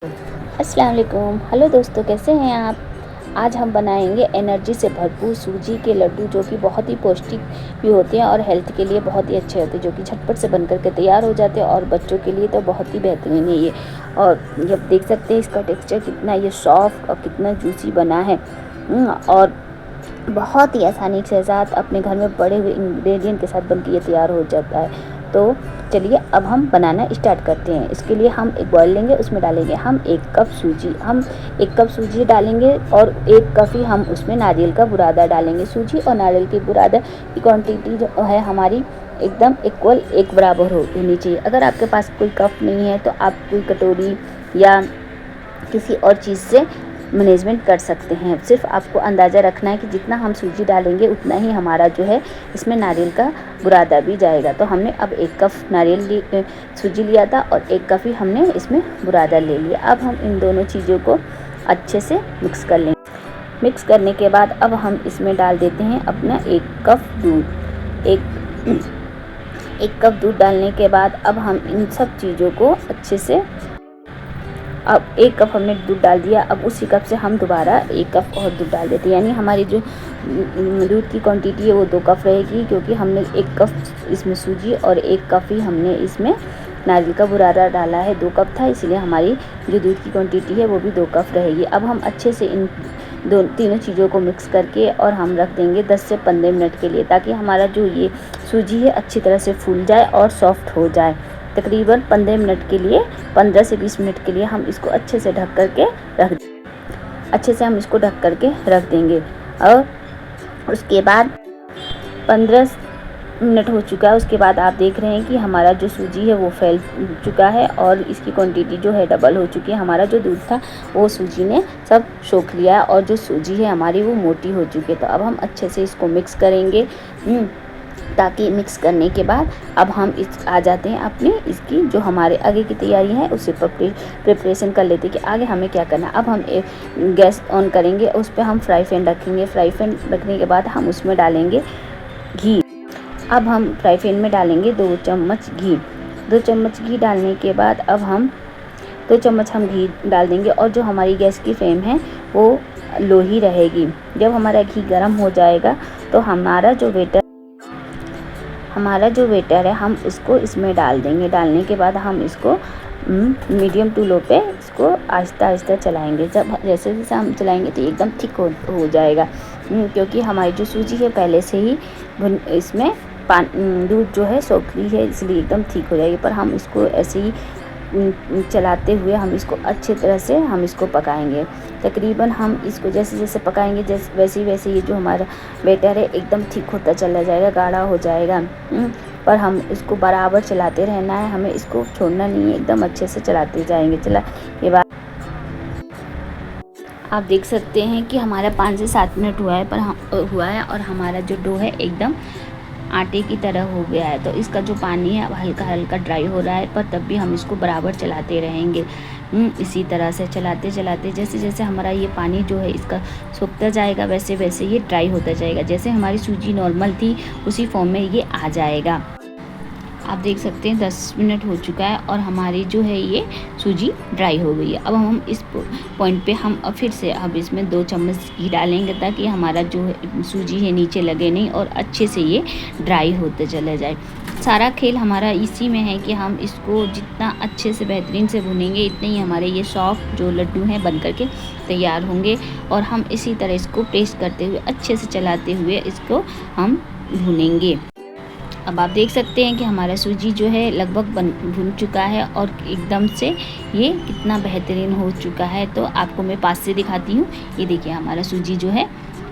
अस्सलाम वालेकुम। हेलो दोस्तों, कैसे हैं आप। आज हम बनाएंगे एनर्जी से भरपूर सूजी के लड्डू, जो कि बहुत ही पौष्टिक भी होते हैं और हेल्थ के लिए बहुत ही अच्छे होते हैं, जो कि झटपट से बनकर के तैयार हो जाते हैं और बच्चों के लिए तो बहुत ही बेहतरीन है ये। और जब देख सकते हैं इसका टेक्सचर कितना ये सॉफ्ट और कितना जूसी बना है। और बहुत ही आसानी के साथ अपने घर में पड़े हुए इंग्रेडिएंट के साथ बनकर ये तैयार हो जाता है। तो चलिए अब हम बनाना स्टार्ट करते हैं। इसके लिए हम एक बॉयल लेंगे, उसमें डालेंगे हम 1 कप सूजी डालेंगे और 1 कप ही हम उसमें नारियल का बुरादा डालेंगे। सूजी और नारियल की बुरादा की क्वांटिटी जो है हमारी एकदम इक्वल, एक बराबर होनी चाहिए। अगर आपके पास कोई कप नहीं है तो आप कोई कटोरी या किसी और चीज़ से मैनेजमेंट कर सकते हैं। सिर्फ आपको अंदाज़ा रखना है कि जितना हम सूजी डालेंगे उतना ही हमारा जो है इसमें नारियल का बुरादा भी जाएगा। तो हमने अब 1 कप सूजी लिया था और 1 कप ही हमने इसमें बुरादा ले लिया। अब हम इन दोनों चीज़ों को अच्छे से मिक्स कर लेंगे। मिक्स करने के बाद अब हम इसमें डाल देते हैं अपना 1 कप दूध। एक कप दूध डालने के बाद अब हम इन सब चीज़ों को अच्छे से, अब 1 कप हमने दूध डाल दिया, अब उसी कप से हम दोबारा 1 कप और दूध डाल देते हैं। यानी हमारी जो दूध की क्वांटिटी है वो 2 कप रहेगी, क्योंकि हमने 1 कप इसमें सूजी और 1 कप ही हमने इसमें नारियल का बुरादा डाला है। 2 कप था, इसलिए हमारी जो दूध की क्वांटिटी है वो भी 2 कप रहेगी। अब हम अच्छे से इन तीनों चीज़ों को मिक्स करके और हम रख देंगे 10 से 15 मिनट के लिए, ताकि हमारा जो ये सूजी है अच्छी तरह से फूल जाए और सॉफ्ट हो जाए। तकरीबन 15 मिनट के लिए, 15 से 20 मिनट के लिए हम इसको अच्छे से ढक करके रख देंगे। और उसके बाद 15 मिनट हो चुका है। उसके बाद आप देख रहे हैं कि हमारा जो सूजी है वो फैल चुका है और इसकी क्वांटिटी जो है डबल हो चुकी है। हमारा जो दूध था वो सूजी ने सब सोख लिया है और जो सूजी है हमारी वो मोटी हो चुकी है। तो अब हम अच्छे से इसको मिक्स करेंगे, ताकि मिक्स करने के बाद अब हम आ जाते हैं अपनी इसकी जो हमारे आगे की तैयारी है उसे प्रिपरेशन कर लेते हैं कि आगे हमें क्या करना है। अब हम एक गैस ऑन करेंगे, उस पर हम फ्राई पैन रखेंगे। फ्राई पैन रखने के बाद हम उसमें डालेंगे घी। अब हम फ्राई पैन में डालेंगे 2 चम्मच घी। 2 चम्मच घी डालने के बाद अब हम 2 चम्मच हम घी डाल देंगे और जो हमारी गैस की फ्लेम है वो लो ही रहेगी। जब हमारा घी गर्म हो जाएगा तो हमारा जो वेटर है हम उसको इसमें डाल देंगे। डालने के बाद हम इसको मीडियम टू लो पे इसको आहिस्ता आहिस्ता चलाएंगे। जब जैसे जैसे हम चलाएंगे तो एकदम थिक हो जाएगा, क्योंकि हमारी जो सूजी है पहले से ही इसमें दूध जो है सोख ली है, इसलिए एकदम ठीक हो जाएगी। पर हम इसको ऐसे ही चलाते हुए हम इसको अच्छे तरह से हम इसको पकाएंगे। तकरीबन हम इसको जैसे जैसे पकाएंगे वैसे वैसे ये जो हमारा बैटर है एकदम ठीक होता चला जाएगा, गाढ़ा हो जाएगा। पर हम इसको बराबर चलाते रहना है, हमें इसको छोड़ना नहीं है, एकदम अच्छे से चलाते जाएंगे। चला के बाद आप देख सकते हैं कि हमारा 5 से 7 मिनट हुआ है और हमारा जो डो है एकदम आटे की तरह हो गया है। तो इसका जो पानी है अब हल्का हल्का ड्राई हो रहा है, पर तब भी हम इसको बराबर चलाते रहेंगे। इसी तरह से चलाते चलाते जैसे जैसे हमारा ये पानी जो है इसका सूखता जाएगा वैसे वैसे ये ड्राई होता जाएगा। जैसे हमारी सूजी नॉर्मल थी उसी फॉर्म में ये आ जाएगा। आप देख सकते हैं 10 मिनट हो चुका है और हमारी जो है ये सूजी ड्राई हो गई है। अब हम इस पॉइंट पे हम अब फिर से अब इसमें 2 चम्मच घी डालेंगे, ताकि हमारा जो सूजी है नीचे लगे नहीं और अच्छे से ये ड्राई होते चले जाए। सारा खेल हमारा इसी में है कि हम इसको जितना अच्छे से बेहतरीन से भुनेंगे इतने ही हमारे ये सॉफ्ट जो लड्डू हैं बन करके तैयार होंगे। और हम इसी तरह इसको पेस्ट करते हुए अच्छे से चलाते हुए इसको हम भुनेंगे। अब आप देख सकते हैं कि हमारा सूजी जो है लगभग भुन चुका है और एकदम से ये कितना बेहतरीन हो चुका है। तो आपको मैं पास से दिखाती हूँ। ये देखिए हमारा सूजी जो है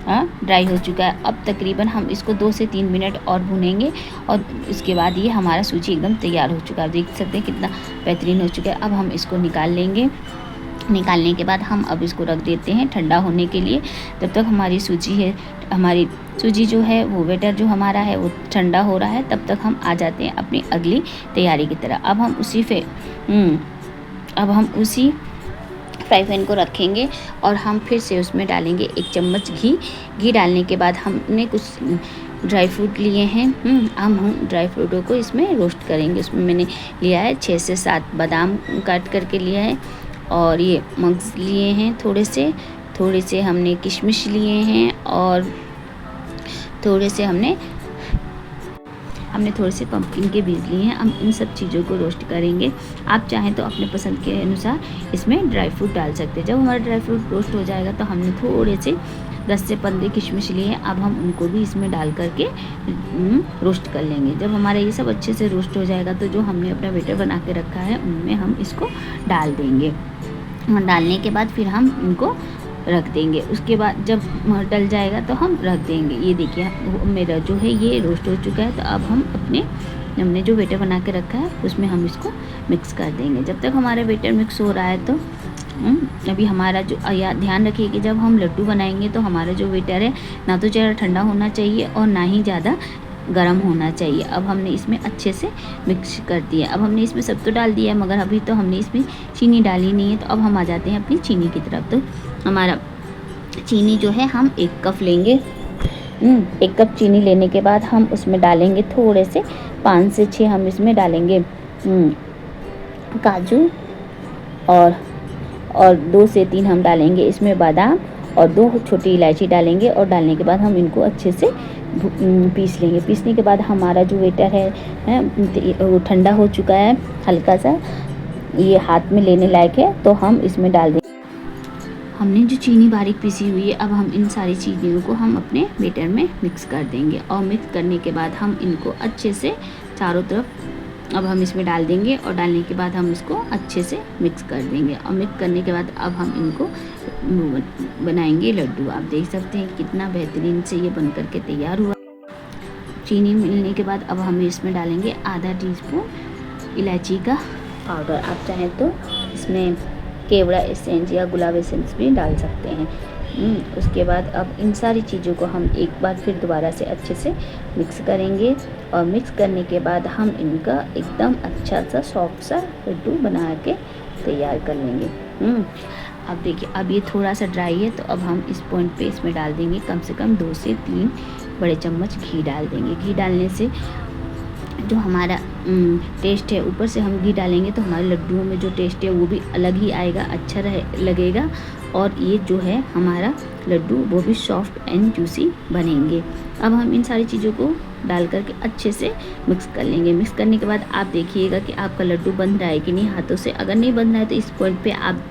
ड्राई हो चुका है। अब तकरीबन हम इसको 2 से 3 मिनट और भुनेंगे और इसके बाद ये हमारा सूजी एकदम तैयार हो चुका है। देख सकते हैं कितना बेहतरीन हो चुका है। अब हम इसको निकाल लेंगे। निकालने के बाद हम अब इसको रख देते हैं ठंडा होने के लिए। तब तक हमारी सूजी जो है वो बैटर जो हमारा है वो ठंडा हो रहा है। तब तक हम आ जाते हैं अपनी अगली तैयारी की तरह। अब हम उसी फ्राई पैन को रखेंगे और हम फिर से उसमें डालेंगे 1 चम्मच घी। घी डालने के बाद हमने कुछ ड्राई फ्रूट लिए हैं। हम ड्राई फ्रूटों को इसमें रोस्ट करेंगे। उसमें मैंने लिया है 6 से 7 बादाम काट करके लिया है और ये मग्स लिए हैं थोड़े से हमने किशमिश लिए हैं और थोड़े से हमने थोड़े से पंपकिन के बीज लिए हैं। हम इन सब चीज़ों को रोस्ट करेंगे। आप चाहें तो अपने पसंद के अनुसार इसमें ड्राई फ्रूट डाल सकते हैं। जब हमारा ड्राई फ्रूट रोस्ट हो जाएगा तो हमने थोड़े से 10 से 15 किशमिश लिए हैं। अब हम उनको भी इसमें डाल करके रोस्ट कर लेंगे। जब हमारा ये सब अच्छे से रोस्ट हो जाएगा तो जो हमने अपना बैटर बना के रखा है उनमें हम इसको डाल देंगे। डालने के बाद फिर हम इनको रख देंगे। उसके बाद जब डल जाएगा तो हम रख देंगे। ये देखिए मेरा जो है ये रोस्ट हो चुका है। तो अब हम हमने जो बैटर बना के रखा है उसमें हम इसको मिक्स कर देंगे। जब तक हमारा बैटर मिक्स हो रहा है तो अभी हमारा जो ध्यान रखिए कि जब हम लड्डू बनाएंगे तो हमारा जो बैटर है ना तो ज़्यादा ठंडा होना चाहिए और ना ही ज़्यादा गर्म होना चाहिए। अब हमने इसमें अच्छे से मिक्स कर दिया। अब हमने इसमें सब तो डाल दिया है मगर अभी तो हमने इसमें चीनी डाली नहीं है। तो अब हम आ जाते हैं अपनी चीनी की तरफ। तो हमारा चीनी जो है हम 1 कप लेंगे। 1 कप चीनी लेने के बाद हम उसमें डालेंगे थोड़े से 5 से 6 हम इसमें डालेंगे काजू और 2 से 3 हम डालेंगे इसमें बादाम और 2 छोटी इलायची डालेंगे। और डालने के बाद हम इनको अच्छे से पीस लेंगे। पीसने के बाद हमारा जो बैटर है वो ठंडा हो चुका है, हल्का सा ये हाथ में लेने लायक है। तो हम इसमें डाल देंगे हमने जो चीनी बारीक पीसी हुई है। अब हम इन सारी चीज़ों को हम अपने बैटर में मिक्स कर देंगे और मिक्स करने के बाद हम इनको अच्छे से चारों तरफ अब हम इसमें डाल देंगे। और डालने के बाद हम इसको अच्छे से मिक्स कर देंगे। और मिक्स करने के बाद अब हम इनको बनाएंगे लड्डू। आप देख सकते हैं कितना बेहतरीन से ये बन करके तैयार हुआ। चीनी मिलने के बाद अब हम इसमें डालेंगे आधा टीस्पून इलायची का पाउडर। आप चाहें तो इसमें केवड़ा एसेंस या गुलाब एसेंस भी डाल सकते हैं। उसके बाद अब इन सारी चीज़ों को हम एक बार फिर दोबारा से अच्छे से मिक्स करेंगे। और मिक्स करने के बाद हम इनका एकदम अच्छा सा सॉफ्ट सा लड्डू बना के तैयार कर लेंगे। अब देखिए अब ये थोड़ा सा ड्राई है। तो अब हम इस पॉइंट पे इसमें डाल देंगे कम से कम 2 से 3 बड़े चम्मच घी डाल देंगे। घी डालने से जो हमारा टेस्ट है, ऊपर से हम घी डालेंगे तो हमारे लड्डुओं में जो टेस्ट है वो भी अलग ही आएगा, अच्छा लगेगा। और ये जो है हमारा लड्डू वो भी सॉफ्ट एंड जूसी बनेंगे। अब हम इन सारी चीज़ों को डाल करके अच्छे से मिक्स कर लेंगे। मिक्स करने के बाद आप देखिएगा कि आपका लड्डू बन रहा है कि नहीं हाथों से। अगर नहीं बन रहा है तो इस पॉइंट पे आप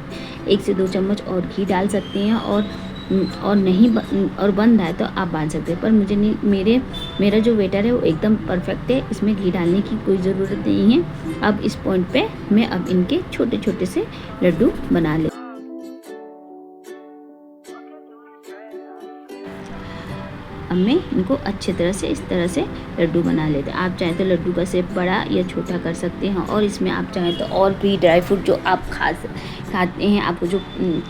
1 से 2 चम्मच और घी डाल सकते हैं। और नहीं और बन रहा है तो आप बांध सकते हैं। पर मुझे नहीं, मेरा जो बैटर है वो एकदम परफेक्ट है, इसमें घी डालने की कोई ज़रूरत नहीं है। अब इस पॉइंट पे मैं अब इनके छोटे छोटे से लड्डू बना ले। अब मैं इनको अच्छे तरह से इस तरह से लड्डू बना लेते हैं। आप चाहें तो लड्डू का शेप बड़ा या छोटा कर सकते हैं। और इसमें आप चाहें तो और भी ड्राई फ्रूट जो आप खाते हैं, आपको जो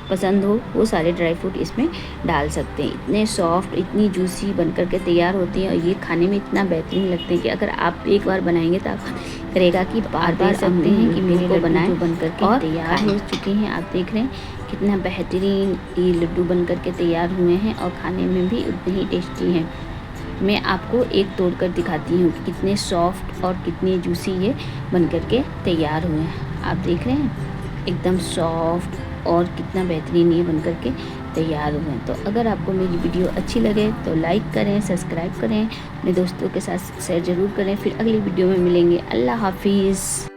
पसंद हो वो सारे ड्राई फ्रूट इसमें डाल सकते हैं। इतने सॉफ्ट इतनी जूसी बन कर के तैयार होती हैं और ये खाने में इतना बेहतरीन लगते हैं कि अगर आप एक बार बनाएंगे तो आप करेगा कि बार बार सकते हैं कि मेरे को बनाए बन करके और तैयार हो चुके हैं। आप देख रहे हैं कितना बेहतरीन ये लड्डू बन करके तैयार हुए हैं और खाने में भी उतने ही टेस्टी हैं। मैं आपको एक तोड़ कर दिखाती हूँ कि कितने सॉफ्ट और कितने जूसी ये बन करके तैयार हुए हैं। आप देख रहे हैं एकदम सॉफ्ट और कितना बेहतरीन ये बन करके तैयार हुए हैं। तो अगर आपको मेरी वीडियो अच्छी लगे तो लाइक करें, सब्सक्राइब करें, अपने दोस्तों के साथ शेयर ज़रूर करें। फिर अगली वीडियो में मिलेंगे। अल्लाह हाफिज़।